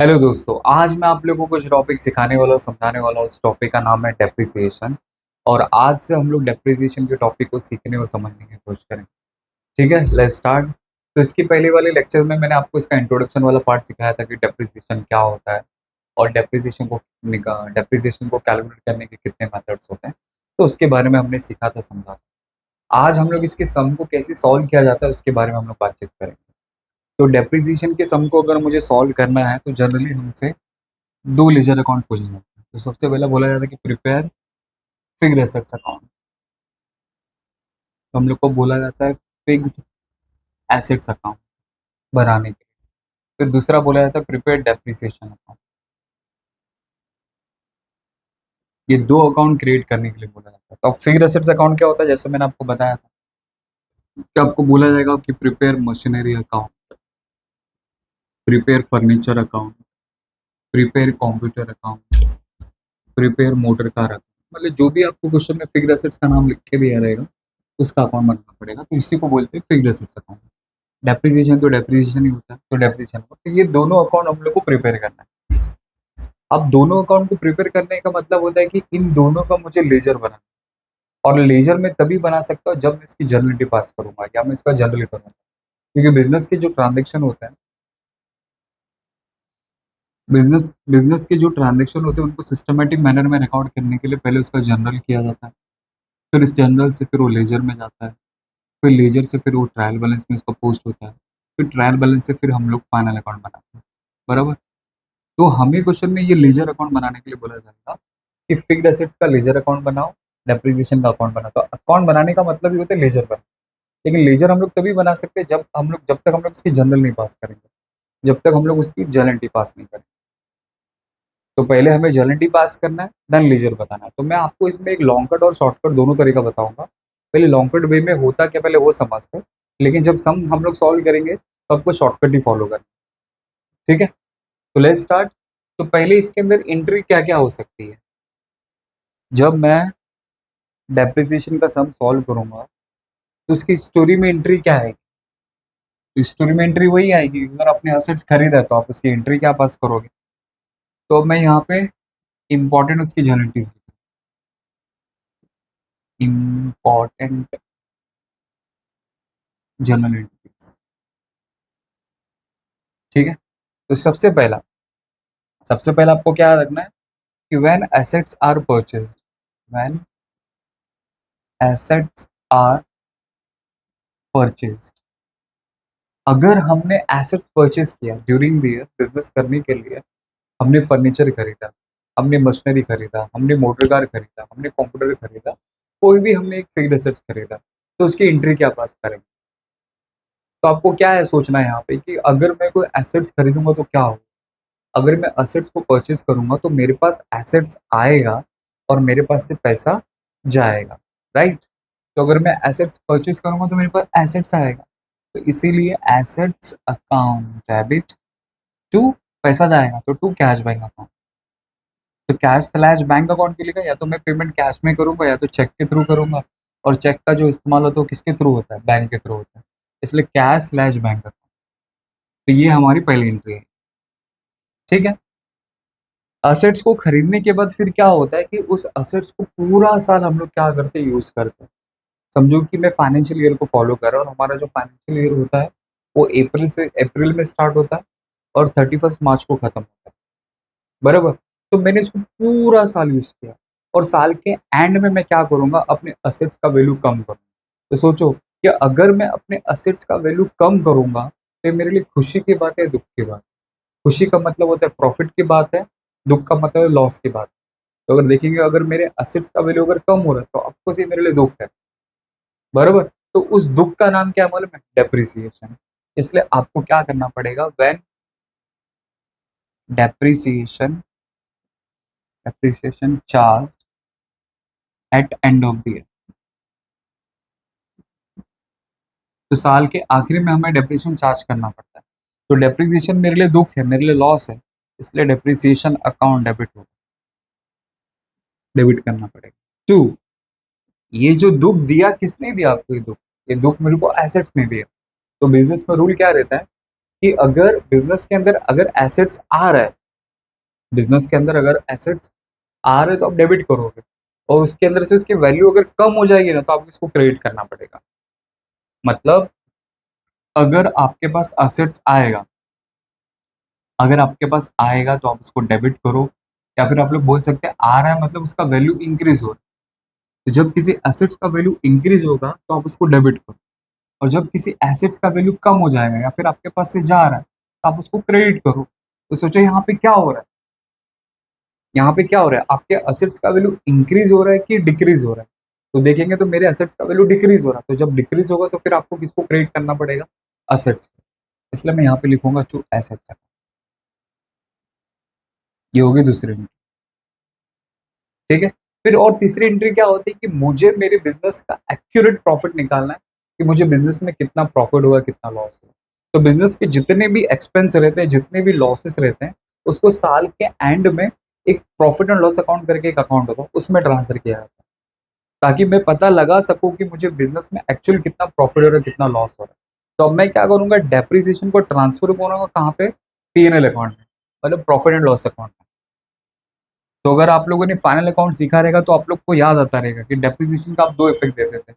Hello दोस्तों, आज मैं आप लोगों को कुछ टॉपिक सिखाने वाला हूँ, समझाने वाला हूँ। उस टॉपिक का नाम है डेप्रिसिएशन। और आज से हम लोग डेप्रिसिएशन के टॉपिक को सीखने और समझने की कोशिश करेंगे। ठीक है, लेट्स स्टार्ट। तो इसकी पहले वाले लेक्चर में मैंने आपको इसका इंट्रोडक्शन वाला पार्ट सिखाया था कि डेप्रिसिएशन क्या होता है और डेप्रिसिएशन को कैलकुलेट करने के कितने मेथड्स होते हैं। तो उसके बारे में हमने सीखा था, समझा। आज हम लोग इसके सम को कैसे सॉल्व किया जाता है उसके बारे में हम लोग बातचीत करेंगे। तो डेप्रिसिएशन के सम को अगर मुझे सॉल्व करना है तो जनरली हमसे दो लेजर अकाउंट पूछे जाते हैं। तो सबसे पहला बोला जाता है कि प्रिपेयर फिक्स्ड एसेट्स अकाउंट। तो हम लोग को बोला जाता है फिक्स्ड एसेट्स अकाउंट बनाने के लिए। फिर दूसरा बोला जाता है प्रिपेयर डेप्रिसिएशन अकाउंट। ये दो अकाउंट क्रिएट करने के लिए बोला जाता है। तो अब फिक्स्ड एसेट्स अकाउंट क्या होता है, जैसे मैंने आपको बताया था कि आपको बोला जाएगा कि prepare machinery account, prepare furniture account, prepare computer account, prepare motor car account. मतलब जो भी आपको क्वेश्चन में फिक्स्ड एसेट्स का नाम लिख के दिया रहेगा उसका अकाउंट बनना पड़ेगा। तो इसी को बोलते हैं फिक्स्ड एसेट्स अकाउंट। डेप्रिसिएशन तो डेप्रिसिएशन ही होता है, तो डेप्रिसिएशन को, तो ये दोनों अकाउंट हम लोग को प्रिपेयर करना है। अब दोनों अकाउंट को प्रिपेयर करने का मतलब होता है कि इन दोनों का मुझे लेजर बनाना है। और लेजर में तभी बना सकता हूँ जब मैं इसकी जर्नलिटी पास करूंगा या मैं इसका जर्नल करूंगा। क्योंकि बिजनेस के जो ट्रांजेक्शन होते हैं, बिजनेस बिजनेस के जो ट्रांजेक्शन होते हैं उनको सिस्टमेटिक मैनर में रिकॉर्ड करने के लिए पहले उसका जर्नल किया जाता है। फिर इस जर्नल से फिर वो लेजर में जाता है। फिर लेजर से फिर वो ट्रायल बैलेंस में इसका पोस्ट होता है। फिर ट्रायल बैलेंस से फिर हम लोग फाइनल अकाउंट बनाते हैं। बराबर। तो हमें क्वेश्चन में ये लेजर अकाउंट बनाने के लिए बोला जाएगा कि फिक्स्ड एसेट्स का लेजर अकाउंट बनाओ, डेप्रिसिएशन का अकाउंट बनाओ। तो अकाउंट बनाने का मतलब ही होता है लेजर बनाओ। लेकिन लेजर हम लोग तभी बना सकते हैं जब तक हम लोग उसकी जनरल नहीं पास करेंगे, जब तक हम लोग उसकी जर्नलिटी पास नहीं करेंगे। तो पहले हमें जर्नलिटी पास करना है, देन लेजर बताना है। तो मैं आपको इसमें एक लॉन्ग कट और शॉर्टकट दोनों तरीका बताऊंगा। पहले लॉन्ग कट वे में होता क्या पहले वो समझते हैं, लेकिन जब सम हम लोग सॉल्व करेंगे तो आपको शॉर्टकट ही फॉलो करना है। ठीक है, तो लेट्स स्टार्ट। तो पहले इसके अंदर एंट्री क्या क्या हो सकती है। जब मैं डेप्रिसिएशन का सम सॉल्व करूंगा तो उसकी स्टोरी में एंट्री क्या है। तो स्टोरी में एंट्री वही आएगी, अगर आपने असेट्स खरीदा है तो आप उसकी एंट्री क्या पास करोगे। तो अब मैं यहाँ पे इंपॉर्टेंट उसकी जर्नलिटीज, इंपॉर्टेंट जर्नल एंट्रीज। ठीक है, तो सबसे पहला आपको क्या रखना है कि when assets are purchased, when assets are purchased, अगर हमने एसेट्स परचेज किया ड्यूरिंग द ईयर बिजनेस करने के लिए, हमने फर्नीचर खरीदा, हमने मशीनरी खरीदा, हमने मोटर कार खरीदा, हमने कंप्यूटर खरीदा, कोई भी हमने एक फिक्स्ड एसेट्स खरीदा, तो उसकी एंट्री क्या पास करेंगे। तो आपको क्या है सोचना है यहाँ पे कि अगर मैं कोई एसेट्स खरीदूंगा तो क्या होगा। अगर मैं एसेट्स को परचेज करूंगा तो मेरे पास एसेट्स आएगा और मेरे पास से पैसा जाएगा, राइट। तो अगर मैं एसेट्स परचेज करूंगा तो मेरे पास एसेट्स आएगा। तो इसीलिए एसेट्स अकाउंट डेबिट टू पैसा जाएगा तो टू कैश बैंक अकाउंट। तो कैश स्लैश बैंक अकाउंट के लिए या तो मैं पेमेंट कैश में करूंगा या तो चेक के थ्रू करूंगा। और चेक का जो इस्तेमाल होता है वो किसके थ्रू होता है, बैंक के थ्रू होता है। इसलिए कैश स्लैश बैंक अकाउंट। तो ये हमारी पहली एंट्री है। ठीक है, असेट्स को खरीदने के बाद फिर क्या होता है कि उस असेट्स को पूरा साल हम लोग क्या करते हैं, यूज करते हैं। समझो कि मैं फाइनेंशियल ईयर को फॉलो कर रहा हूँ और हमारा जो फाइनेंशियल ईयर होता है वो अप्रैल में स्टार्ट होता है और 31 मार्च को खत्म होता है। बराबर। तो मैंने इसको पूरा साल यूज किया और साल के एंड में मैं क्या करूंगा, अपने असेट्स का वैल्यू कम करूंगा। तो सोचो कि अगर मैं अपने असेट्स का वैल्यू कम करूंगा तो ये मेरे लिए खुशी की बात है, दुख की बात। खुशी का मतलब होता है प्रॉफिट की बात है, दुख का मतलब है लॉस की बात। तो अगर देखेंगे अगर मेरे असेट्स का वैल्यू अगर कम हो रहा है तो ऑफकोर्स ये मेरे लिए दुख है। बराबर। तो उस दुख का नाम क्या है मालूम है, डेप्रिसिएशन। इसलिए आपको क्या करना पड़ेगा, when depreciation depreciation charge at end of the year. तो साल के आखिरी में हमें डेप्रिसिएशन चार्ज करना पड़ता है। तो डेप्रिसिएशन मेरे लिए दुख है, मेरे लिए लॉस है, इसलिए डेप्रिसिएशन अकाउंट डेबिट करना पड़ेगा। टू, ये जो दुख दिया किसने दिया आपको, ये दुख मेरे को एसेट्स ने दिया। तो बिजनेस में रूल क्या रहता है कि अगर बिजनेस के अंदर अगर एसेट्स आ रहा है, बिजनेस के अंदर अगर एसेट्स आ रहे तो आप डेबिट करोगे, और उसके अंदर से उसकी वैल्यू अगर कम हो जाएगी ना तो आपको इसको क्रेडिट करना पड़ेगा। मतलब अगर आपके पास एसेट्स आएगा, अगर आपके पास आएगा तो आप उसको डेबिट करो, या फिर आप लोग बोल सकते हैं आ रहा है मतलब उसका वैल्यू इंक्रीज हो रहा है। तो जब किसी एसेट्स का वैल्यू इंक्रीज होगा तो आप उसको डेबिट करो, और जब किसी एसेट्स का वैल्यू कम हो जाएगा या फिर आपके पास से जा रहा है तो आप उसको क्रेडिट करो। तो सोचो यहाँ पे क्या हो रहा है, यहाँ पे क्या हो रहा है, आपके एसेट्स का वैल्यू इंक्रीज हो रहा है कि डिक्रीज हो रहा है। तो देखेंगे तो मेरे एसेट्स का वैल्यू डिक्रीज हो रहा है, तो जब डिक्रीज होगा तो फिर आपको किसको क्रेडिट करना पड़ेगा, एसेट्स। इसलिए मैं यहाँ पे लिखूंगा टू एसेट्स। ये होगी दूसरी एंट्री। ठीक है। फिर और तीसरी एंट्री क्या होती है कि मुझे मेरे बिजनेस का एक्यूरेट प्रॉफिट निकालना है, कि मुझे बिजनेस में कितना प्रॉफिट हुआ कितना लॉस हुआ। तो बिजनेस के जितने भी एक्सपेंस रहते हैं, जितने भी लॉसेस रहते हैं, उसको साल के एंड में एक प्रॉफिट एंड लॉस अकाउंट करके एक अकाउंट होता है, उसमें ट्रांसफर किया जाता है, ताकि मैं पता लगा सकूं कि मुझे बिजनेस में एक्चुअल कितना प्रॉफिट हो रहा है कितना लॉस हो रहा है। तो अब मैं क्या करूंगा, डेप्रिसिएशन को ट्रांसफर करूंगा कहाँ पे, पीएनएल अकाउंट में, मतलब प्रॉफिट एंड लॉस अकाउंट में। तो अगर आप लोगों ने फाइनल अकाउंट सीखा रहेगा तो आप लोग को याद आता रहेगा कि डेप्रिसिएशन का आप दो इफेक्ट देते थे,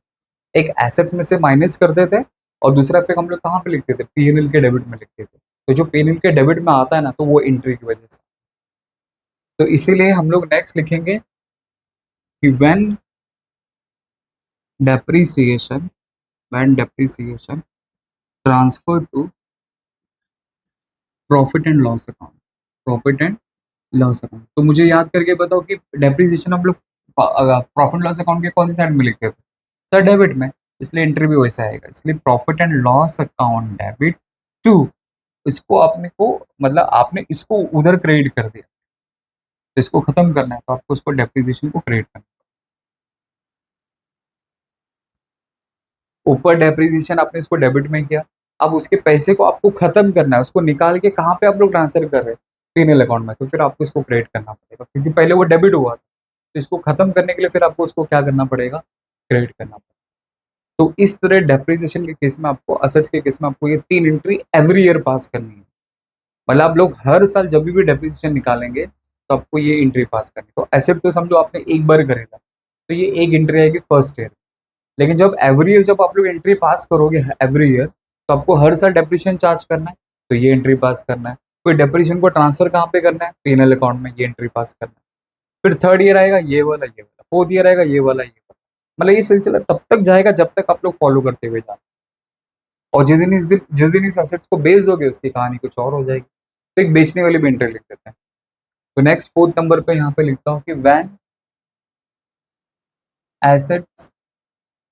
एक एसेट्स में से माइनस करते थे, और दूसरा इफेक्ट हम लोग कहाँ पे लिखते थे, पीएनएल के डेबिट में लिखते थे। तो जो पीएनएल के डेबिट में आता है ना, तो वो एंट्री की वजह से। तो इसीलिए हम लोग नेक्स्ट लिखेंगे कि depreciation when depreciation transfer to profit and loss account, profit and loss account. तो मुझे याद करके बताओ कि डेप्रिसिएशन हम लोग प्रॉफिट लॉस अकाउंट के कौन सी साइड में लिखते थे, सर डेबिट में, इसलिए एंट्री भी वैसा आएगा। इसलिए profit and loss account debit to, इसको आपने को मतलब आपने इसको उधर क्रेडिट कर दिया, तो इसको खत्म करना है तो आपको उसको डेप्रिसिएशन को क्रेडिट करना है। ऊपर डेप्रिसिएशन आपने इसको डेबिट में किया, अब उसके पैसे को आपको खत्म करना है, उसको निकाल के कहाँ पे आप लोग ट्रांसफर कर रहे हैं, पीएनएल अकाउंट में, तो फिर आपको इसको क्रेडिट करना पड़ेगा, क्योंकि पहले वो डेबिट हुआ था। तो इसको खत्म करने के लिए फिर आपको उसको क्या करना पड़ेगा, क्रेडिट करना पड़ेगा। तो इस तरह डेप्रिसिएशन के केस में आपको, असेट्स के केस में आपको ये तीन एंट्री एवरी ईयर पास करनी है। मतलब आप लोग हर साल जब भी डेप्रिसिएशन निकालेंगे तो आपको ये एंट्री पास करनी है। तो एसेट तो समझो आपने एक बार खरीदा, तो ये एक एंट्री आएगी फर्स्ट ईयर। लेकिन जब एवरी ईयर जब आप लोग एंट्री पास करोगे एवरी ईयर, तो आपको हर साल डेप्रिसिएशन चार्ज करना है, तो ये एंट्री पास करना है। फिर डेप्रिसिएशन को ट्रांसफर कहाँ पे करना है, पीएनएल अकाउंट में, ये एंट्री पास करना है। फिर थर्ड ईयर आएगा ये वाला, फोर्थ ईयर आएगा ये वाला, ये वाला। मतलब ये सिलसिला तब तक जाएगा जब तक आप लोग फॉलो करते हुए जाओ। और जिस दिन इस एसेट्स को बेच दोगे उसकी कहानी कुछ और हो जाएगी। तो एक बेचने वाली भी एंट्री लिख देते हैं। तो नेक्स्ट फोर्थ नंबर पे यहाँ पे लिखता हूँ कि व्हेन एसेट्स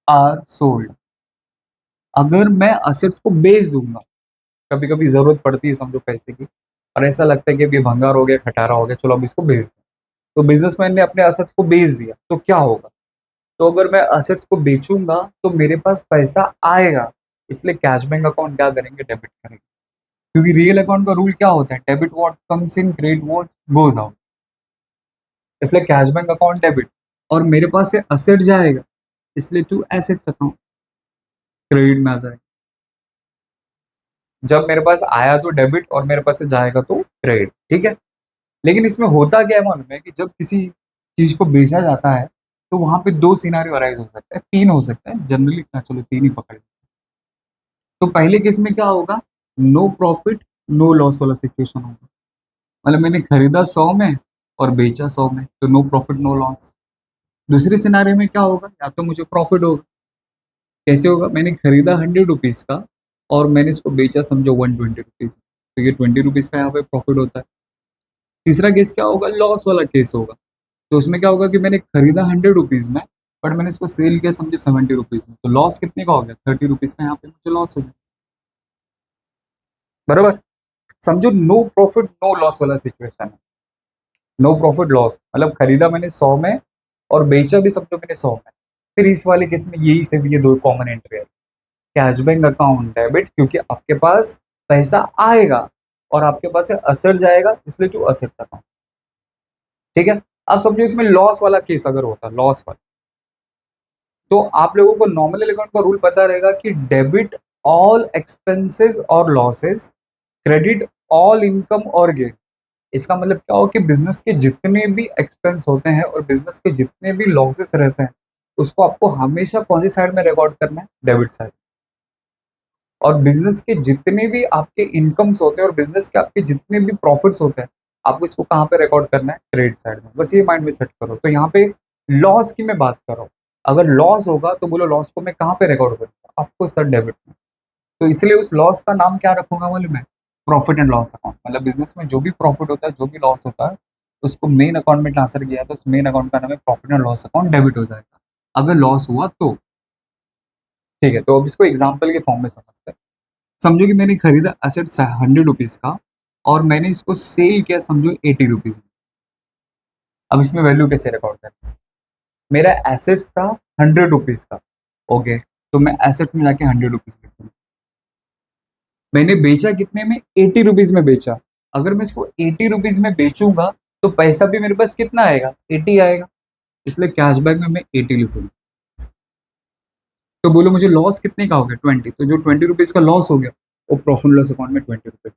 आर सोल्ड, अगर मैं एसेट्स को बेच दूंगा, कभी कभी जरूरत पड़ती है समझो पैसे की, और ऐसा लगता है कि अभी भंगार हो गया खटारा हो गया, चलो अब इसको बेच दो। तो बिजनेसमैन ने अपने एसेट्स को बेच दिया तो क्या होगा, तो अगर मैं एसेट्स को बेचूंगा तो मेरे पास पैसा आएगा, इसलिए कैश बैंक अकाउंट क्या करेंगे, डेबिट करेंगे। क्योंकि रियल अकाउंट का रूल क्या होता है, debit what comes in credit what goes out. इसलिए कैश बैंक अकाउंट डेबिट, और मेरे पास से असेट जाएगा, इसलिए टू एसेट्स अकाउंट क्रेडिट में आ जाएगा। जब मेरे पास आया तो डेबिट, और मेरे पास से जाएगा तो क्रेडिट। ठीक है। लेकिन इसमें होता क्या है मालूम है, कि जब किसी चीज को बेचा जाता है तो वहां पे दो सिनारियो अराइज हो सकता है, तीन हो सकता है जनरली, चलो तीन ही पकड़। तो पहले केस में क्या होगा, नो प्रॉफिट नो लॉस वाला सिचुएशन होगा। मतलब मैंने खरीदा 100 में और बेचा 100 में, तो नो प्रॉफिट नो लॉस। दूसरे सिनारे में क्या होगा, या तो मुझे प्रॉफिट होगा। कैसे होगा, मैंने खरीदा 100 रुपीज़ का और मैंने इसको बेचा समझो 120 रुपीज़, तो ये 20 रुपीज़ का यहाँ पे प्रॉफिट होता है। तीसरा केस क्या होगा, लॉस वाला केस होगा। तो उसमें क्या होगा कि मैंने खरीदा 100 रुपीज़ में, बट मैंने इसको सेल किया समझे 70 रुपीज़ में, तो लॉस कितने का हो गया, 30 रुपीज़ का यहाँ पे मुझे लॉस हो गया। बराबर। समझो नो प्रॉफिट नो लॉस वाला सिचुएशन है। नो प्रॉफिट लॉस मतलब खरीदा मैंने 100 में और बेचा भी समझो मैंने 100 में। फिर इस वाले केस में यही से ये दो कॉमन एंट्री है, कैशबैक अकाउंट डेबिट, क्योंकि आपके पास पैसा आएगा और आपके पास से असर जाएगा, इसलिए टू असेट्स अकाउंट। ठीक है। अब समझो इसमें लॉस वाला केस अगर होता, लॉस वाला, तो आप लोगों को नॉमिनल अकाउंट का रूल पता रहेगा कि डेबिट ऑल एक्सपेंसेस और लॉसेस क्रेडिट ऑल इनकम और गेन। इसका मतलब क्या हो कि बिजनेस के जितने भी एक्सपेंस होते हैं और बिजनेस के जितने भी लॉसेस रहते हैं, उसको आपको हमेशा कौन सी साइड में रिकॉर्ड करना है? Debit side. और बिजनेस के जितने भी आपके इनकम्स होते हैं और बिजनेस के आपके जितने भी प्रॉफिट्स होते हैं, आपको इसको कहाँ पे रिकॉर्ड करना है? क्रेडिट साइड में। बस ये माइंड में सेट करो। तो यहाँ पे लॉस की मैं बात कर रहा हूँ। अगर लॉस होगा तो बोलो लॉस को मैं कहाँ पे रिकॉर्ड करूँगा? आपको सर डेबिट में। तो इसलिए उस लॉस का नाम क्या रखूंगा मालूम है? Profit and loss account. मतलब बिजनेस में जो भी प्रॉफिट होता है, जो भी लॉस होता है, उसको मेन अकाउंट में ट्रांसफर किया तो उस मेन अकाउंट का नाम है profit and loss account, debit हो जाएगा अगर लॉस हुआ तो। ठीक है, तो अब इसको एग्जाम्पल के फॉर्म में समझते हैं। समझो कि मैंने खरीदा एसेट 100 रुपीज का और मैंने इसको सेल किया समझो 80 रुपीज में। अब इसमें वैल्यू कैसे रिकॉर्ड करें? मेरा एसेट्स था 100 रुपीज का। ओके, तो मैं एसेट्स में जाके 100 रुपीज लिखूंगा। मैंने बेचा कितने में? 80 रुपीज में बेचा। अगर मैं इसको 80 रुपीज में बेचूंगा तो पैसा भी मेरे पास कितना आएगा? 80 आएगा। इसलिए कैशबैक में मैं 80 लिखूंगा। तो बोलो मुझे लॉस कितने का हो गया? 20। तो जो 20 रुपीज का लॉस हो गया वो प्रॉफिट लॉस अकाउंट में 20 रुपीज।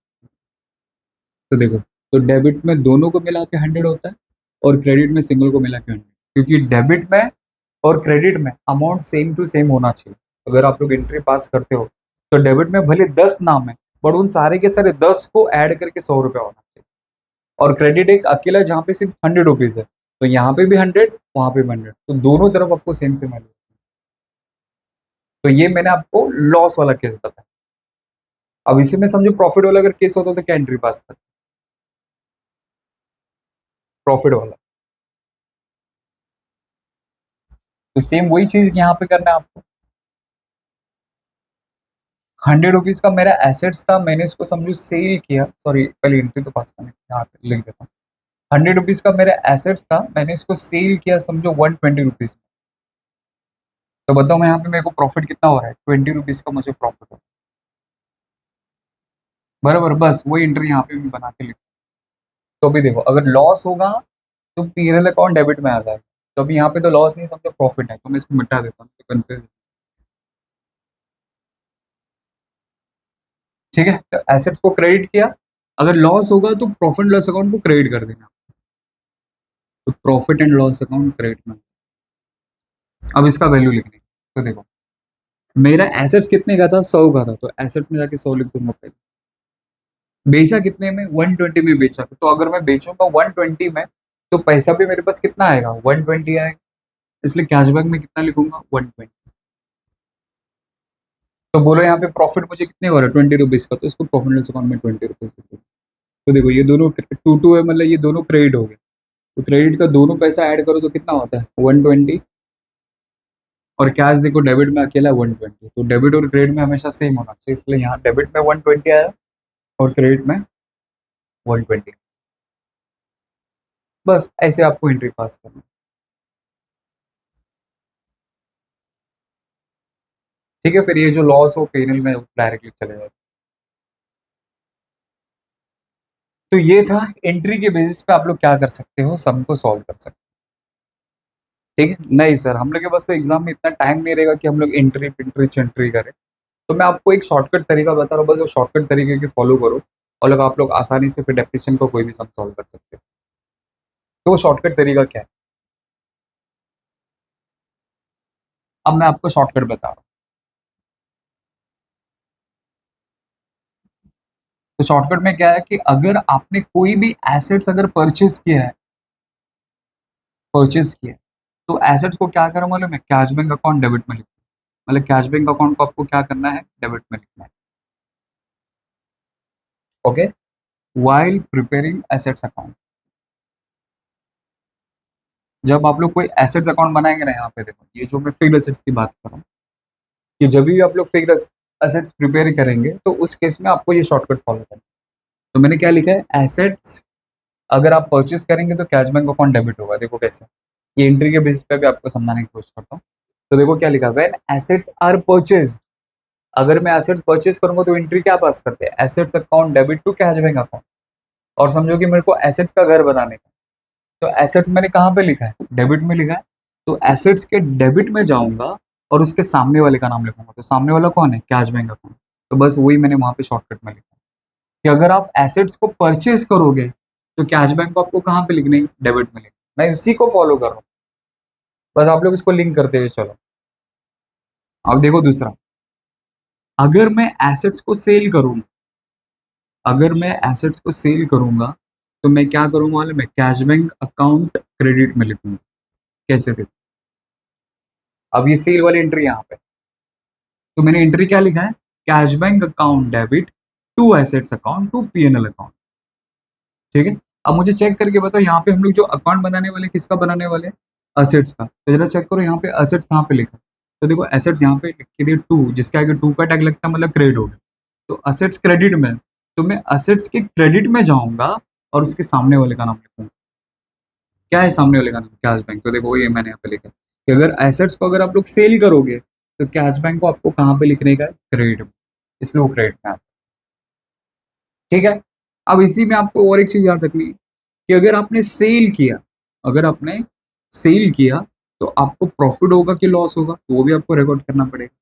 तो देखो, तो डेबिट में दोनों को मिला के 100 होता है और क्रेडिट में सिंगल को मिला के 100। क्योंकि डेबिट में और क्रेडिट में अमाउंट सेम टू सेम होना चाहिए। अगर आप लोग एंट्री पास करते हो तो डेबिट में भले 10 नाम है, बट उन सारे के सारे 10 को ऐड करके 100 रुपया होना चाहिए। और क्रेडिट एक अकेला जहाँ पे सिर्फ 100 रुपीज है, तो यहाँ पे भी 100, वहां पे भी 100, तो दोनों तरफ आपको सेम सेम वैल्यू। तो ये मैंने आपको लॉस वाला केस बताया। अब इसी में समझो प्रॉफिट वाला अगर केस होता तो क्या एंट्री पास करते? प्रॉफिट वाला। तो सेम वही चीज यहाँ पे करना है आपको। 100 रुपीज का मेरा एसेट्स था, मैंने इसको समझो सेल किया, सॉरी पहले एंट्री तो पास करने यहाँ पे लिख देता हूँ। 100 रुपीज का मेरा एसेट्स था, मैंने इसको सेल किया समझो 120 रुपीज। तो बताओ मैं यहाँ पे मेरे को प्रॉफिट कितना हो रहा है? 20 रुपीज का मुझे प्रॉफिट हो। बराबर, बस वही एंट्री यहाँ पे मैं बना के लिखूँ। तो अभी देखो, अगर लॉस होगा तो पीएनएल अकाउंट डेबिट में आ जाएगा। तो अभी यहाँ पे तो लॉस नहीं, समझो प्रॉफिट है, तो मैं इसको मिटा देता हूँ तो कंफ्यूज। ठीक है, तो एसेट्स को क्रेडिट किया। अगर लॉस होगा तो प्रॉफिट लॉस अकाउंट को क्रेडिट कर देना। तो profit and loss account credit में। अब इसका वैल्यू लिखने, तो देखो मेरा एसेट्स कितने का था? 100 का था, तो एसेट में जाके 100 लिख दूंगा पहले। बेचा कितने में? 120 में बेचा। तो अगर मैं बेचूंगा 120 में तो पैसा भी मेरे पास कितना आएगा? 120 आएगा। इसलिए कैशबैक में कितना लिखूंगा? 120। तो बोलो यहाँ पे प्रॉफिट मुझे कितने हो रहा है? 20 रुपीज का, तो इसको प्रॉफिट लॉस अकाउंट में 20 रुपीज लिखूंगा। तो देखो ये दोनों टू टू है, मतलब ये दोनों क्रेडिट हो गए। तो क्रेडिट का दोनों पैसा ऐड करो तो कितना होता है? 120। और कैश देखो डेबिट में अकेला 120, तो डेबिट और क्रेडिट में हमेशा सेम होना चाहिए, इसलिए यहाँ डेबिट में 120 आया और क्रेडिट में 120। बस ऐसे आपको एंट्री पास करना है। ठीक है, फिर ये जो लॉस हो पेनल में डायरेक्टली चले जाए। तो ये था एंट्री के बेसिस पे आप लोग क्या कर सकते हो, सम को सॉल्व कर सकते हो। ठीक है, नहीं सर हम लोग के पास तो एग्जाम में इतना टाइम नहीं रहेगा कि हम लोग एंट्री पिंट्री चेंट्री करें। तो मैं आपको एक शॉर्टकट तरीका बता रहा हूँ, बस वो शॉर्टकट तरीके के फॉलो करो और लोग आप लोग आसानी से फिर डेफिनेशन को कोई भी सम सॉल्व कर सकते हो। तो वो शॉर्टकट तरीका क्या है? अब मैं आपको शॉर्टकट बता रहा हूँ। तो शॉर्टकट में क्या है कि अगर आपने कोई भी एसेट्स अगर परचेज किया है तो एसेट्स को क्या करो मालूम है? कैश बैंक अकाउंट डेबिट में लिखो। मतलब कैश बैंक अकाउंट को आपको क्या करना है? डेबिट में लिखना है। Okay, while preparing assets account. जब आप लोग कोई एसेट्स अकाउंट बनाएंगे ना, यहाँ पे देखो ये जो मैं फिक्स्ड एसेट्स की बात कर रहा हूँ, कि जब भी आप लोग फिक्स्ड एसेट्स प्रिपेयर करेंगे तो उस केस में आपको ये शॉर्टकट फॉलो करना है। तो मैंने क्या लिखा है? एसेट्स अगर आप परचेज करेंगे तो कैश बैंक अकाउंट डेबिट होगा। देखो कैसे, ये एंट्री के बेसिस पे भी आपको समझाने की कोशिश करता हूँ। तो देखो क्या लिखा है? When assets are purchase. अगर मैं एसेट्स परचेज करूंगा तो एंट्री क्या पास करते हैं? Assets account debit to cash bank account. और समझो कि मेरे को एसेट्स का घर बनाने का, तो एसेट्स मैंने कहाँ पे लिखा है? डेबिट में लिखा है। तो एसेट्स के डेबिट में जाऊंगा और उसके सामने वाले का नाम लिखूंगा। तो सामने वाला कौन है? Cash bank account. तो बस वही मैंने वहां पे शॉर्टकट में लिखा। कि अगर आप एसेट्स को परचेज करोगे तो कैशबैक को आपको कहाँ पे लिखना है, डेबिट में लिखना। मैं इसी को फॉलो कर रहा हूँ, बस आप लोग इसको लिंक करते हुए चलो। अब देखो दूसरा, अगर मैं एसेट्स को सेल करूंगा, अगर मैं एसेट्स को सेल करूंगा तो मैं क्या करूंगा मालूम है, कैशबैक अकाउंट क्रेडिट में लिखूंगा। कैसे देखो, अब ये सेल वाली एंट्री यहाँ पे, तो मैंने एंट्री क्या लिखा है, cashback account debit to assets account to PNL account. ठीक है, अब मुझे चेक करके बताओ यहाँ पे हम लोग जो अकाउंट बनाने वाले, किसका बनाने वाले, असेट्स का। तो जरा चेक करो यहाँ पे असेट्स कहाँ पे लिखा है। तो देखो एसेट्स यहाँ पे लिख के दिए टू, जिसके आगे टू का टैग लगता है मतलब क्रेडिट हो गया। तो असेट्स क्रेडिट में, तो मैं असेट्स के क्रेडिट में जाऊंगा और उसके सामने वाले का नाम लिखूंगा। क्या है सामने वाले का नाम, कैश बैंक। तो देखो ये मैंने यहाँ पे लिखा है कि अगर एसेट्स को अगर आप लोग सेल करोगे तो कैश बैंक को आपको कहाँ पे लिखने का है, क्रेडिट में, इसलिए वो क्रेडिट में आता है। ठीक है, अब इसी में आपको और एक चीज याद रखनी है कि अगर आपने सेल किया, अगर आपने सेल किया तो आपको प्रॉफिट होगा कि लॉस होगा, तो वो भी आपको रिकॉर्ड करना पड़ेगा।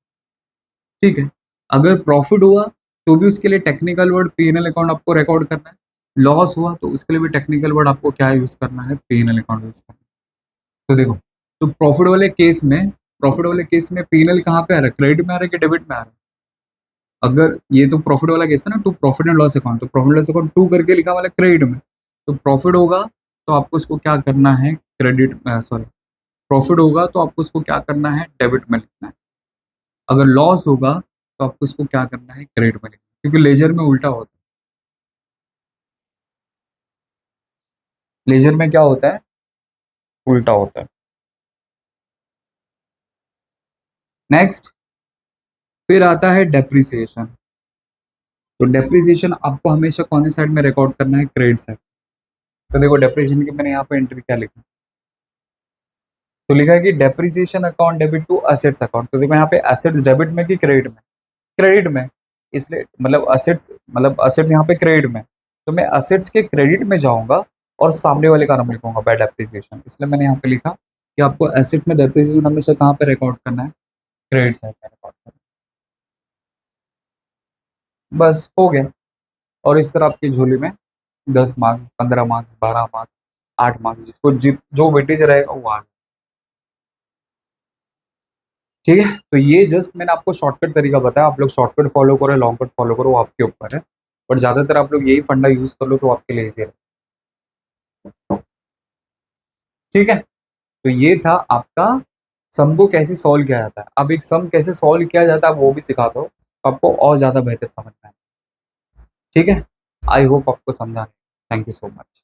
ठीक है, अगर प्रॉफिट हुआ तो भी उसके लिए टेक्निकल वर्ड पीएनएल अकाउंट आपको रिकॉर्ड करना है, लॉस हुआ तो उसके लिए भी टेक्निकल वर्ड आपको क्या यूज करना है, पीएनएल अकाउंट यूज करना है। तो देखो, तो प्रॉफिट वाले केस में, प्रॉफिट वाले केस में पीएनएल कहाँ पे आ रहा है, क्रेडिट में आ रहा है कि डेबिट में आ रहा है। अगर ये तो प्रॉफिट वाला केस था ना, to profit and loss account, तो प्रॉफिट लॉस अकाउंट टू करके लिखा वाला क्रेडिट में, तो प्रॉफिट होगा तो आपको इसको क्या करना है, क्रेडिट, सॉरी, प्रॉफिट होगा तो आपको इसको क्या करना है, डेबिट में लिखना है। अगर लॉस होगा तो आपको इसको क्या करना है, क्रेडिट में लिखना है, क्योंकि लेजर में उल्टा होता है, लेजर में क्या होता है, उल्टा होता है। नेक्स्ट, फिर आता है डेप्रिसिएशन। तो डेप्रिसिएशन आपको हमेशा कौन सी साइड में रिकॉर्ड करना है, क्रेडिट साइड। तो देखो डेप्रिसिएशन की मैंने यहाँ पे एंट्री क्या लिखा, तो लिखा है कि depreciation account debit to assets account. तो देखो यहाँ पे असेट्स डेबिट में कि क्रेडिट में, क्रेडिट में, इसलिए मतलब असेट्स यहाँ पे क्रेडिट में, तो मैं असेट्स के क्रेडिट में जाऊंगा और सामने वाले का नाम लिखूंगा बाय डेप्रिसिएशन। इसलिए मैंने यहाँ पे लिखा कि आपको एसेट में डेप्रिसिएशन हमेशा कहाँ पे रिकॉर्ड करना है, क्रेडिट साइड में रिकॉर्ड करना है। बस हो गया। और इस तरह आपकी झोली में 10 मार्क्स, 15 मार्क्स, 12 मार्क्स, 8 मार्क्स, जिसको जो वेटेज रहेगा वो आ जाए। ठीक है, तो ये जस्ट मैंने आपको शॉर्टकट तरीका बताया, आप लोग शॉर्टकट फॉलो करो, लॉन्ग कट फॉलो करो, वो आपके ऊपर है। बट ज्यादातर आप लोग यही फंडा यूज कर लो तो आपके लिए इजी है। ठीक है, तो ये था आपका सम को कैसे सॉल्व किया जाता है। अब एक सम कैसे सॉल्व किया जाता है वो भी सिखा दो, आपको और ज्यादा बेहतर समझ में आए। ठीक है, आई होप आपको समझा। Thank you so much.